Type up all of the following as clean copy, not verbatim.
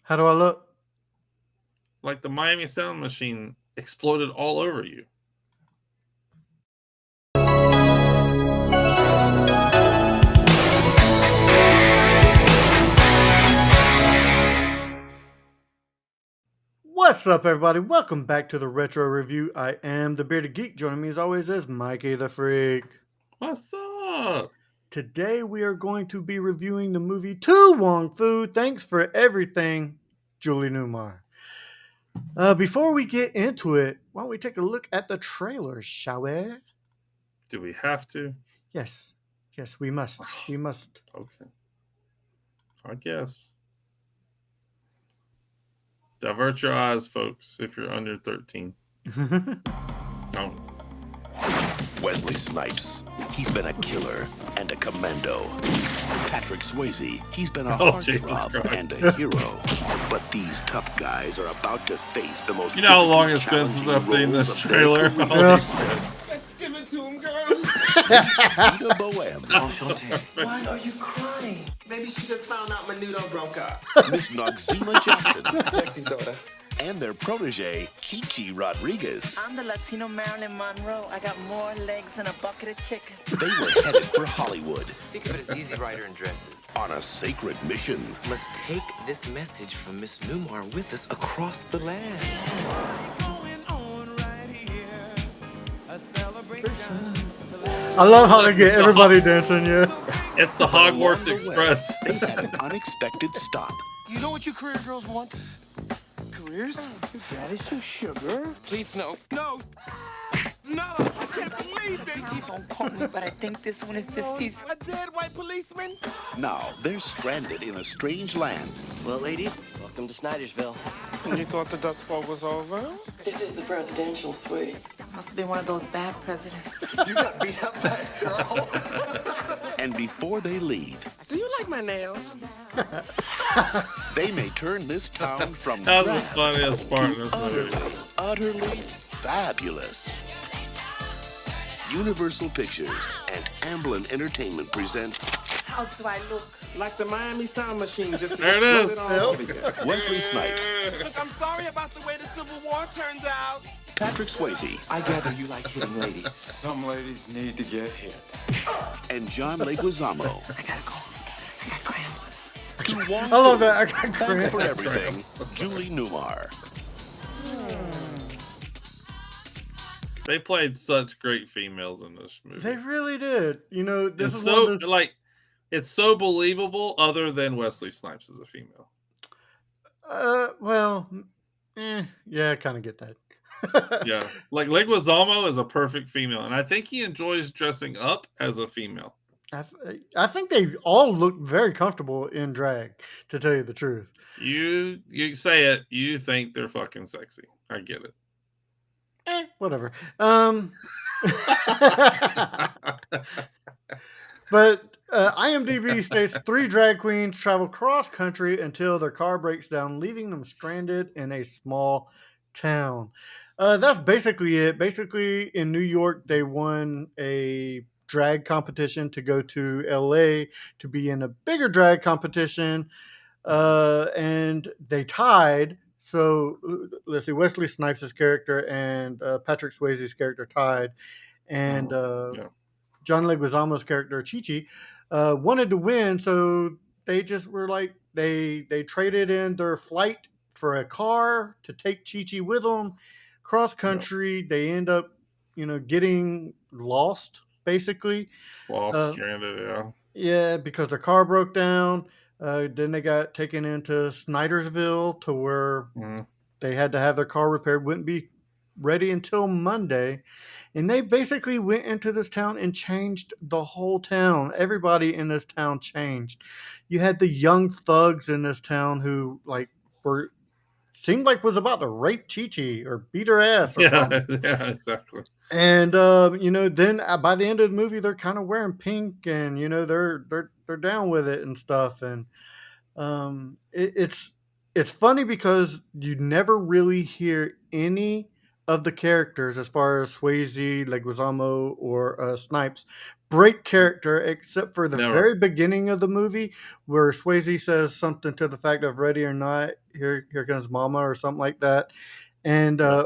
How do I look? Like the Miami Sound Machine exploded all over you. What's up, everybody? Welcome back to the Retro Review. I am the Bearded Geek. Joining me as always is Mikey the Freak. What's up? Today we are going to be reviewing the movie To Wong Fu. Thanks for everything, Julie Newmar. Before we get into it, why don't we take a look at the trailer, shall we? Do we have to? Yes, we must. We must. Okay. I guess. Divert your eyes, folks, if you're under 13. No. Wesley Snipes, he's been a killer and a commando. Patrick Swayze, he's been a heartthrob and a hero. But these tough guys are about to face the most. You know how long it's been since I've seen this trailer? Holy shit. Let's give it to him, girl. Ida Bohem, Why are you crying? Maybe she just found out Menudo broke up. Miss Noxzema Jackson, Jesse's daughter. and their protege, Chichi Rodriguez. I'm the Latino Marilyn Monroe. I got more legs than a bucket of chicken. They were headed for Hollywood Think of it as Easy Rider in dresses. on a sacred mission. Must take this message from Miss Newmar with us across the land. I love how they get everybody dancing, yeah. It's the But along Hogwarts the way, Express. They had an unexpected stop. You know what you career girls want? Careers? Daddy, some sugar. Please no. No. No, I can't believe this. Keep on calling me, but I think this one is deceased. A dead white policeman? Now they're stranded in a strange land. Well, ladies, welcome to Snydersville. You thought the Dust Bowl was over? This is the presidential suite. Must have been one of those bad presidents. You got beat up by a girl. And before they leave, Do you like my nails? they may turn this town from That was the drab funniest part in this movie. utterly fabulous. Universal Pictures and Amblin Entertainment present How do I look? Like the Miami Sound Machine just There it is. exploded all over you. Wesley Snipes, Look, I'm sorry about the way the Civil War turned out. Patrick Swayze, I gather you like hitting ladies. Some ladies need to get hit. and John Leguizamo. I gotta go. I got cramps. I love that. I got Thanks cramps. for everything, Julie Newmar. They played such great females in this movie. They really did. You know, this It's is so one of those. like it's so believable other than Wesley Snipes as a female. Well, yeah, I kind of get that. Yeah. Like Leguizamo is a perfect female, and I think he enjoys dressing up as a female. I think they all look very comfortable in drag, to tell you the truth. You say it, you think they're fucking sexy. I get it. Whatever. But IMDb states 3 drag queens travel cross country until their car breaks down, leaving them stranded in a small town. That's basically it. Basically, in New York, they won a drag competition to go to LA to be in a bigger drag competition, and they tied. So let's see, Wesley Snipes' character and Patrick Swayze's character tied, and Yeah. John Leguizamo's character Chichi wanted to win, so they just were like they traded in their flight for a car to take Chichi with them cross country. They end up, getting lost basically. Lost, Uh, stranded, yeah. Yeah, because their car broke down. Then they got taken into Snydersville to where Mhm. they had to have their car repaired. Wouldn't be ready until Monday. And they basically went into this town and changed the whole town. Everybody in this town changed. You had the young thugs in this town who were seemed like was about to rape Chi-Chi or beat her ass or something. Yeah, yeah, exactly. And then by the end of the movie, they're kind of wearing pink, and they're down with it and stuff. And it's funny because you never really hear any of the characters, as far as Swayze, Leguizamo, or Snipes, break character except for the Never. very beginning of the movie, where Swayze says something to the fact of "Ready or not, here comes Mama" or something like that, and Yeah.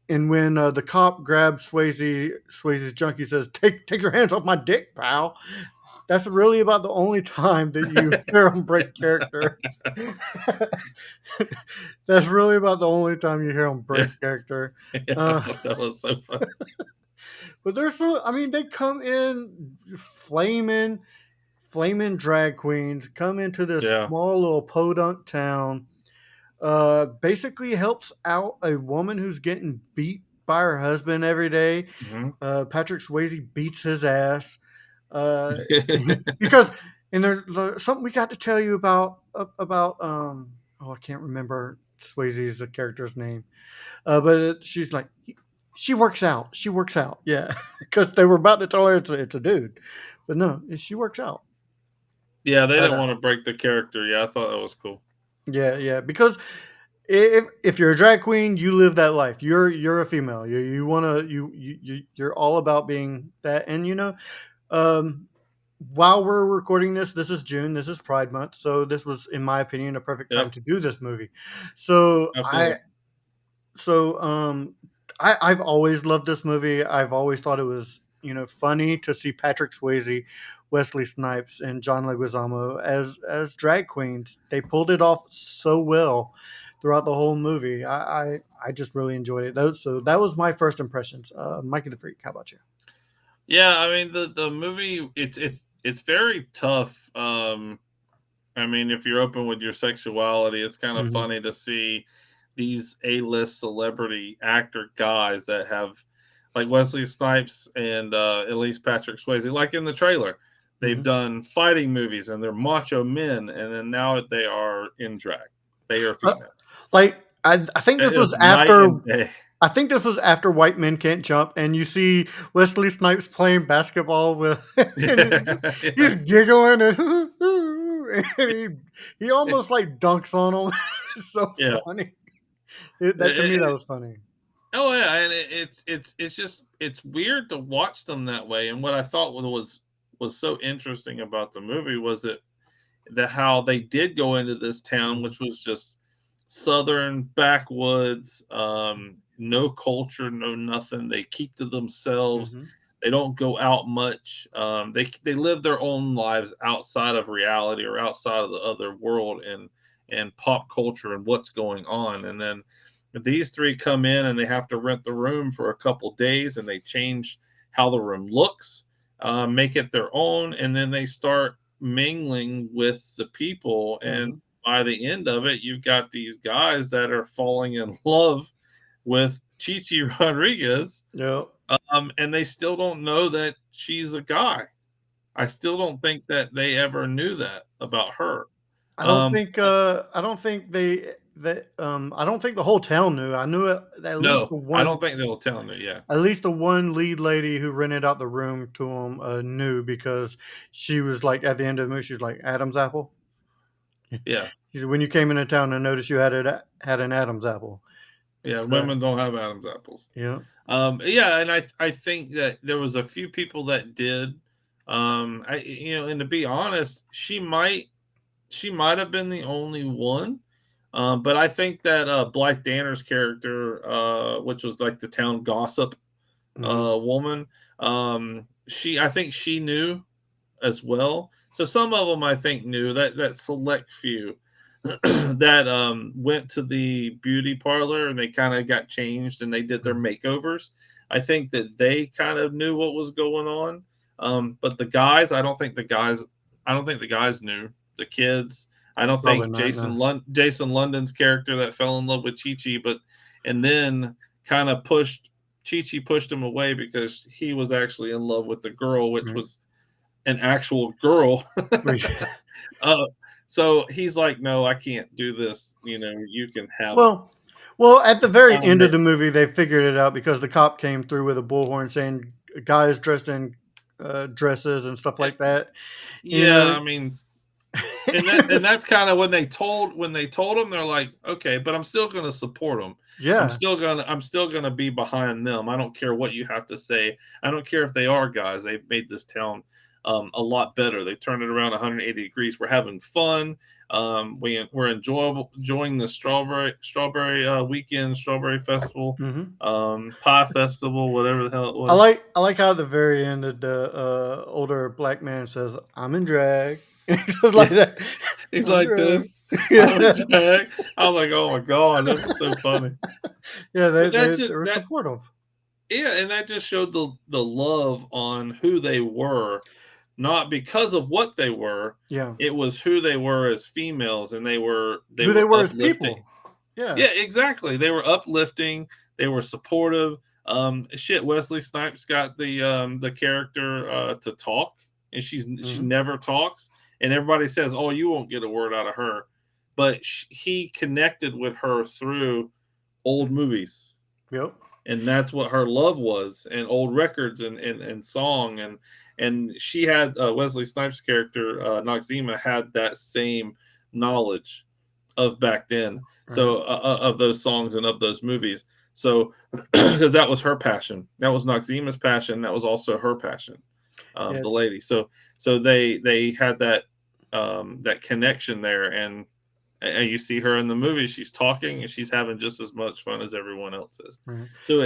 when the cop grabs Swayze's junk, he says, "Take your hands off my dick, pal." That's really about the only time that you hear him break character. That's really about the only time you hear him Yeah. break character. Yeah, I Uh, thought that was so funny. but they're so, I mean, they come in flaming drag queens, come into this Yeah. small little podunk town, basically helps out a woman who's getting beat by her husband every day. Mhm. Patrick Swayze beats his ass. Uh, because and there's something we got to tell you about oh, I can't remember Swayze's character's name, but she's like, she works out, yeah, because they were about to tell her it's a dude, but no, she works out. Yeah, they But didn't wanna break the character. Yeah, I thought that was cool. yeah, because if you're a drag queen, you live that life. You're a female. You want to you're all about being that, and um, while we're recording this, this is June. This is Pride Month, so this was, in my opinion, a perfect time Yep, to do this movie. So I absolutely. so I've always loved this movie. I've always thought it was funny to see Patrick Swayze, Wesley Snipes, and John Leguizamo as drag queens. They pulled it off so well throughout the whole movie. I just really enjoyed it. So that was my first impressions. Mikey the Freak, how about you? Yeah, I mean, the movie, it's very tough, I mean, if you're open with your sexuality, it's kind of Hmm. funny to see these A-list celebrity actor guys that have, like Wesley Snipes and at least Patrick Swayze, like in the trailer, they've Hmm. done fighting movies and they're macho men, and then now they are in drag. They are Uh, females. like I think this It was is night after and day. I think this was after White Men Can't Jump, and you see Wesley Snipes playing basketball with, and Yeah, he's yes, giggling and, and he almost like dunks on him. It's so yeah. funny. That to me, that It, was funny. Oh yeah, and it's just it's weird to watch them that way. And what I thought was so interesting about the movie was that how they did go into this town, Hmm. which was just southern backwoods, no culture, no nothing. They keep to themselves. Hmm. They don't go out much. They live their own lives outside of reality or outside of the other world and pop culture and what's going on. And then these three come in and they have to rent the room for a couple days and they change how the room looks, make it their own, and then they start mingling with the people. And Hmm. by the end of it, you've got these guys that are falling in love with Chichi Rodriguez, Yeah. and they still don't know that she's a guy. I still don't think that they ever knew that about her. But I don't think I don't think the whole town knew. I knew it, no, I don't think they'll tell me. Yeah, at least the one lead lady who rented out the room to him knew, because she was like, at the end of the movie, she's like, Adam's apple. yeah, She said, when you came into town, I noticed you had an Adam's apple. yeah. So Women don't have Adam's apples. yeah. Yeah, and I think that there was a few people that did. And to be honest, she might have been the only one. But I think that Blythe Danner's character, which was like the town gossip Hmm. woman, I think she knew as well. So some of them I think knew that select few that went to the beauty parlor and they kind of got changed and they did their makeovers. I think that they kind of knew what was going on. But the guys, I don't think the guys knew. The kids, I don't Probably think not. No. Jason London's character that fell in love with Chi Chi, and then kind of Chi Chi pushed him away because he was actually in love with the girl, which Right. was an actual girl. uh, so he's like, "No, I can't do this. You can have it." well, at the very end of But the movie, they figured it out because the cop came through with a bullhorn saying guys dressed in dresses and stuff eh, like that. You yeah, know, I mean, And that's kind of when they told them, they're like, okay, but I'm still going to support them. Yeah. I'm still gonna be behind them. I don't care what you have to say. I don't care if they are guys. They've made this town a lot better. They turned it around 180 degrees. We're having fun. We're enjoying the strawberry weekend, strawberry festival, Mhm. pie festival, whatever the hell it I was. like how at the very end the older black man says, "I'm in drag." Just like Yeah, that. he's I'm like drag. this. Yeah. I was like, oh my god, that was so funny. Yeah, But they were that supportive. yeah, and that just showed the love on who they were, not because of what they were. Yeah. It was who they were as females, and they Who they were were as uplifting. people. Yeah. Yeah, exactly. They were uplifting. They were supportive. Shit, Wesley Snipes got the character to talk, and she Mhm. never talks, and everybody says, "Oh, you won't get a word out of her," but he connected with her through old movies, Yep. and that's what her love was, and old records and song, and she had Wesley Snipes' character Noxzema had that same knowledge of back then, Right. so of those songs and of those movies. So because that was her passion, that was Noxema's passion, that was also her passion, Yeah. the lady. So they had that connection there, and you see her in the movie, she's talking and she's having just as much fun as everyone else is. Right. So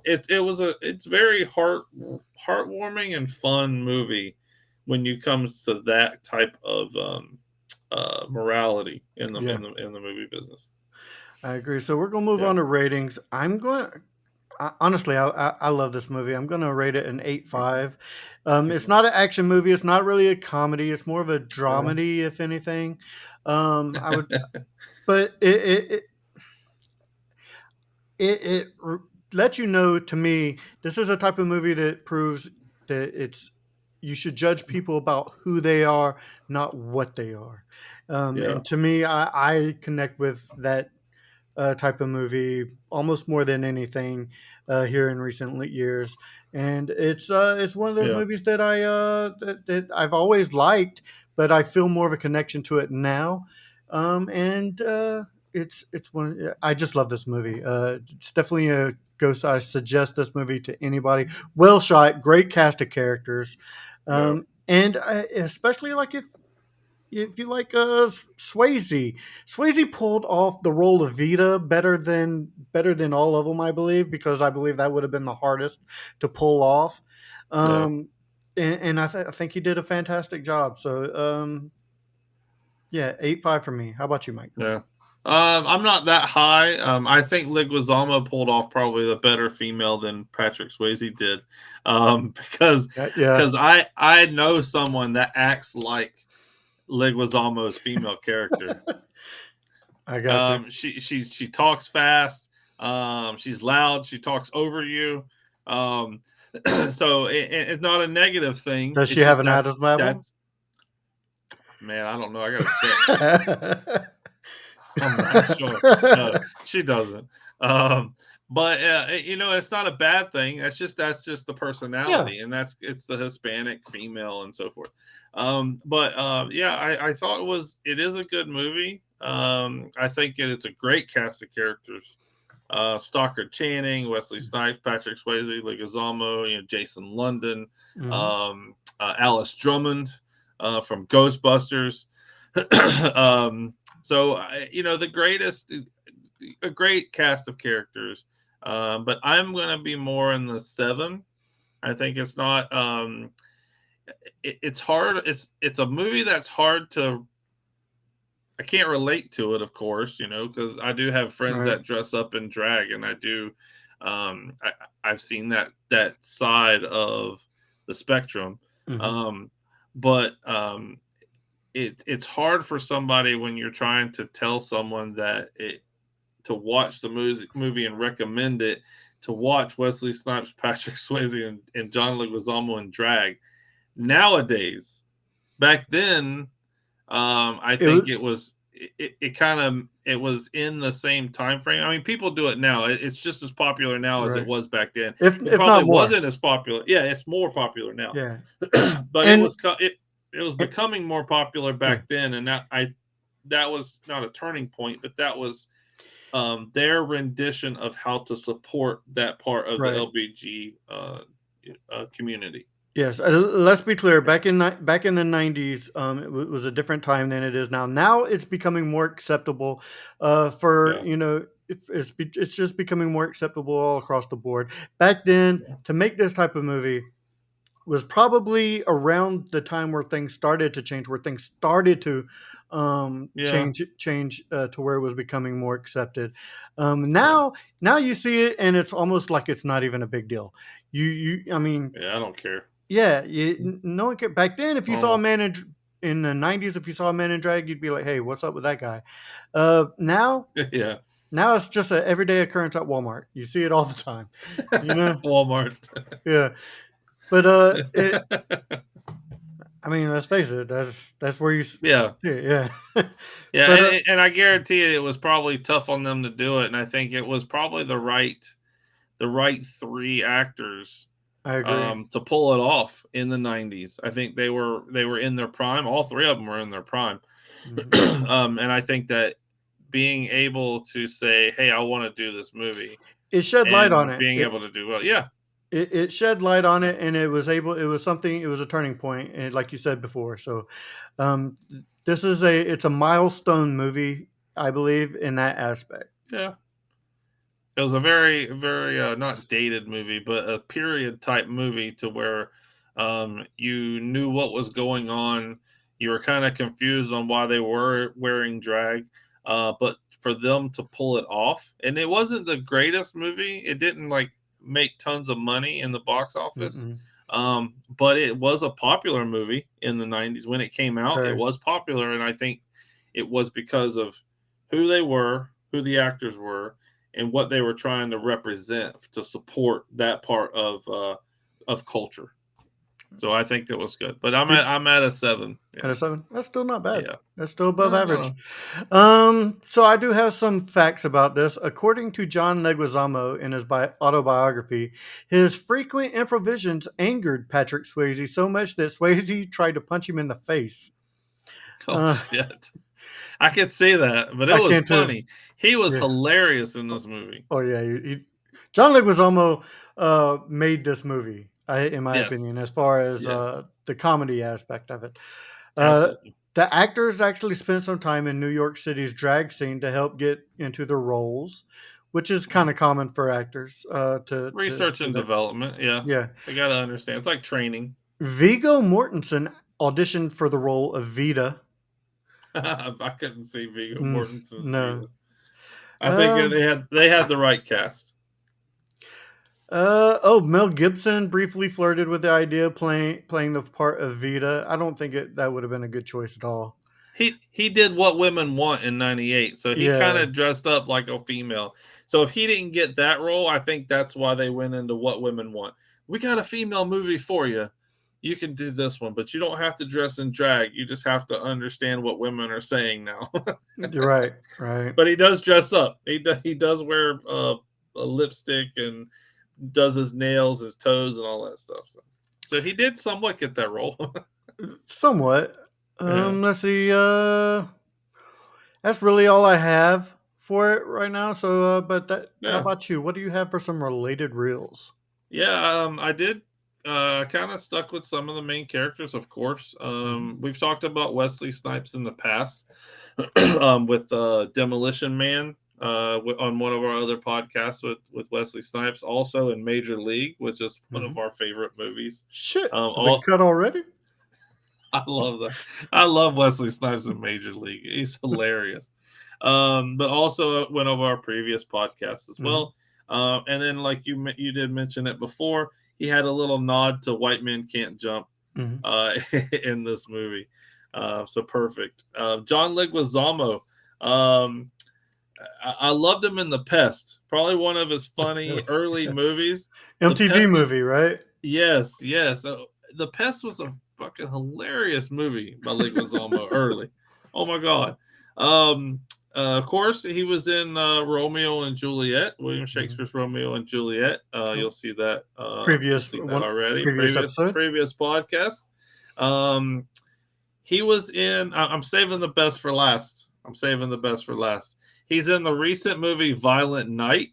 it's very heartwarming and fun movie when you comes to that type of morality in the Yeah. movie business. I agree. So we're gonna move Yeah. on to ratings. Honestly, I love this movie. I'm gonna rate it an 8.5. It's not an action movie. It's not really a comedy. It's more of a Yeah. dramedy, if anything. I would, but it lets you know, to me, this is a type of movie that proves that it's you should judge people about who they are, not what they are. Yeah. And to me, I connect with that type of movie almost more than anything here in recent years. And it's one of those Yeah. movies that that I've always liked, but I feel more of a connection to it now. And it's one I just love this movie. It's definitely a ghost. I suggest this movie to anybody. Well shot, great cast of characters, Yeah. and especially like if you like Swayze. Swayze pulled off the role of Vita better than all of them, I believe, because I believe that would have been the hardest to pull off. Yeah. And I think he did a fantastic job. So yeah, 8.5 for me. How about you, Mike? Yeah. I'm not that high. I think Leguizamo pulled off probably the better female than Patrick Swayze did, because Yeah, I know someone that acts like Leguizamo's female character. I got you. She talks fast. She's loud. She talks over you. Um, so it's not a negative thing. Does she It's have just an Adam's level? that's man. I don't know. I gotta check. I'm not sure. No, she doesn't. Um, but it's not a bad thing. That's just the Yeah, personality, and it's the Hispanic female and so forth. But yeah, I thought it is a good movie. I think it's a great cast of characters. Stockard Channing, Wesley Snipes, Patrick Swayze, Leguizamo, Jason London, hmm Alice Drummond from Ghostbusters. So a great cast of characters, but I'm gonna be more in the 7. I think it's not. It's hard. It's a movie that's hard to. I can't relate to it, of course, because I do have friends right. that dress up in drag, and I do. I've seen that side of the spectrum, hmm um, but it's hard for somebody when you're trying to tell someone to watch the movie and recommend it to watch Wesley Snipes, Patrick Swayze, and John Leguizamo in drag. Nowadays, back then, I It was think it was in the same time frame. I mean, people do it now. It's just as popular now as it right. was back then. It If not probably more. wasn't as popular. Yeah, it's more popular now, Yeah, but it and was It was becoming more popular Yeah. back then, and that was not a turning point, but that was their rendition of how to support that part of the Right. LBG community. Yes, let's be clear. Back in the 90s, was a different time than it is now. Now it's becoming more acceptable. For Yeah. it's just becoming more acceptable all across the board. Back then, to make this type of movie was probably around the time where things started to change, where things started to Yeah. change to where it was becoming more accepted. Yeah. Now you see it, and it's almost like it's not even a big deal. I mean, Yeah, I don't care. yeah, no one cared. Back then, if you saw a Normal. man in the 90s, if you saw a man in drag, you'd be like, "Hey, what's up with that guy?" Now, Yeah. now it's just an everyday occurrence at Walmart. You see it all the time, you know. Walmart. Yeah, but I mean, let's face it. That's where Yeah. see it. Yeah, Yeah, but and I guarantee you it was probably tough on them to do it, and I think it was probably the right 3 actors I agree. to pull it off in the 90s. I think they were in their prime. All 3 of them were in their prime. Mhm. And I think that being able to say, "Hey, I want to do this movie," It shed light on and it. being able to do well, yeah, It shed light on yeah, it, and it was something. It was a turning point, and like you said before. So, um, it's a milestone movie, I believe, in that aspect. yeah. It was a very, very not dated movie, but a period type movie to where you knew what was going on. You were kind of confused on why they were wearing drag, but for them to pull it off, and it wasn't the greatest movie. It didn't like make tons of money in the box office, Mm-mm. but it was a popular movie in the '90s when it came out. It Okay. was popular, and I think it was because of who they were, who the actors were, and what they were trying to represent to support that part of culture. So I think that was good. But Did I'm at a 7. Out Yeah. of 7, that's still not bad. Yeah. That's still above No, average. no. So I do have some facts about this. According to John Leguizamo in his autobiography, his frequent improvisations angered Patrick Swayze so much that Swayze tried to punch him in the face. Oh Uh, shit. I could see that, but it I was can't too. funny. He was Yeah. hilarious in this movie. Oh yeah. John Leguizamo made this movie, in my Yes. opinion, as far as Yes. the comedy aspect of it. Uh, Absolutely. the actors actually spent some time in New York City's drag scene to help get into their roles, which is kind Mhm. of common for actors to Research do and that. development. Yeah. Yeah. They got to understand. It's like training. Viggo Mortensen auditioned for the role of Vita. I couldn't see Viggo Mm, Mortensen's no. Vita. I think Um, they had the right cast. Mel Gibson briefly flirted with the idea of playing the part of Vita. I don't think that would have been a good choice at all. He did What Women Want in '98, so he kind Yeah, of dressed up like a female. So if he didn't get that role, I think that's why they went into What Women Want. We got a female movie for you. You can do this one, but you don't have to dress in drag. You just have to understand what women are saying now. you're right, right. But he does dress up. He does wear a lipstick and does his nails, his toes, and all that stuff. So he did somewhat get that role. Somewhat. Yeah, Let's see. That's really all I have for it right now. So, how yeah. about you? What do you have for some related reels? Yeah, I did kind of stuck with some of the main characters, of course. Mhm. We've talked about Wesley Snipes in the past with Demolition Man on one of our other podcasts with Wesley Snipes, also in Major League, which is one of Mhm. our favorite movies. Shit, I've been All cut already. I love that. I love Wesley Snipes in Major League. He's hilarious. But also one of our previous podcasts as Mhm. well. And then, like you did mention it before, he had a little nod to White Men Can't Jump Mhm. uh, in this movie. So perfect. John Leguizamo. Um, I loved him in The Pest. Probably one of his funny Yes. early movies. The MTV Pest movie, is right? Yes, yes. The Pest was a fucking hilarious movie by Leguizamo early. Oh my god. Um, of course, he was in Romeo and Juliet, William Mhm. Shakespeare's Romeo and Juliet. Oh, You'll see that already. previous episode. Previous podcast. Um, He was in. I'm saving the best for last. He's in the recent movie Violent Night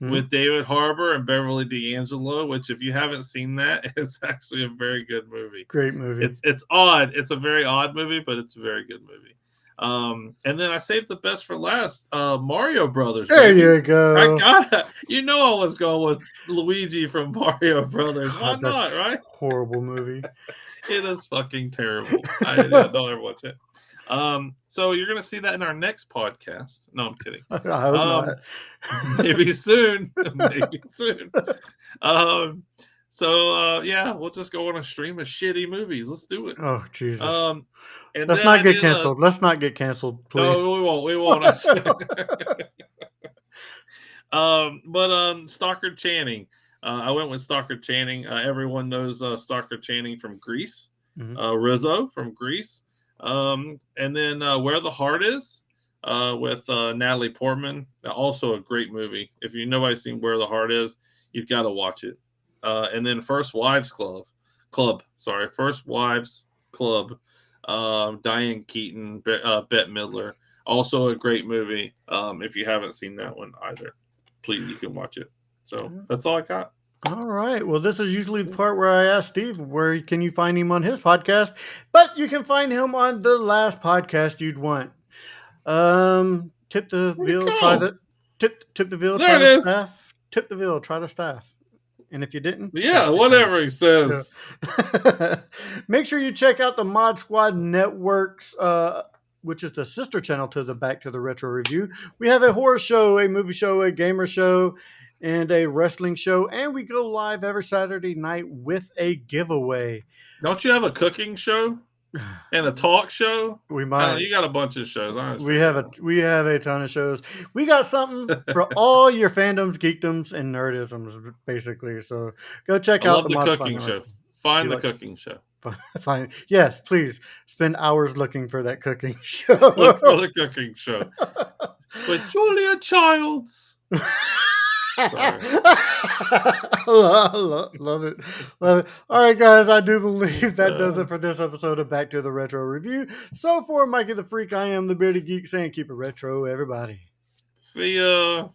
with David Harbour and Beverly D'Angelo. Which, if you haven't seen that, it's actually a very good movie. Great movie. It's odd. It's a very odd movie, but it's a very good movie. And then I saved the best for last. Mario Brothers. There baby. you go. I gotta. I was going with Luigi from Mario Brothers. Why God, not? that's Right? horrible movie. It is fucking terrible. Don't ever watch it. So you're gonna see that in our next podcast. No, I'm kidding. I hope not. Maybe soon. Maybe soon. Yeah, we'll just go on a stream of shitty movies. Let's do it. Oh Jesus. And Let's then not I get did canceled. Let's not get canceled, please. No, we won't. But Stockard Channing. I went with Stockard Channing. Everyone knows Stockard Channing from Grease. Rizzo from Grease. And then Where the Heart Is with Natalie Portman. Also a great movie. If nobody's seen Where the Heart Is, you've got to watch it. And then First Wives Club. First Wives Club. Diane Keaton, Bette Midler. Also a great movie. If you haven't seen that one either, please, you can watch it. So that's all I got. All right. Well, this is usually the part where I ask Steve, where can you find him on his podcast? But you can find him on the last podcast you'd want. Tip the veal, try the veal, try the staff. Tip the veal, try the staff. And if you didn't, whatever he says. Yeah. Make sure you check out the Mod Squad Networks, which is the sister channel to the Back to the Retro Review. We have a horror show, a movie show, a gamer show, and a wrestling show. And we go live every Saturday night with a giveaway. Don't you have a cooking show and a talk show? We might. You got a bunch of shows. We have a ton of shows. We got something for all your fandoms, geekdoms, and nerdisms, basically. So go check out the Mod cooking show. Find the cooking show. Fine. Yes, please spend hours looking for that cooking show. Look for the cooking show with Julia Childs. Love it. All right, guys, I do believe that does it for this episode of Back to the Retro Review. So for Mikey the Freak, I am the Bearded Geek saying keep it retro, everybody. See ya.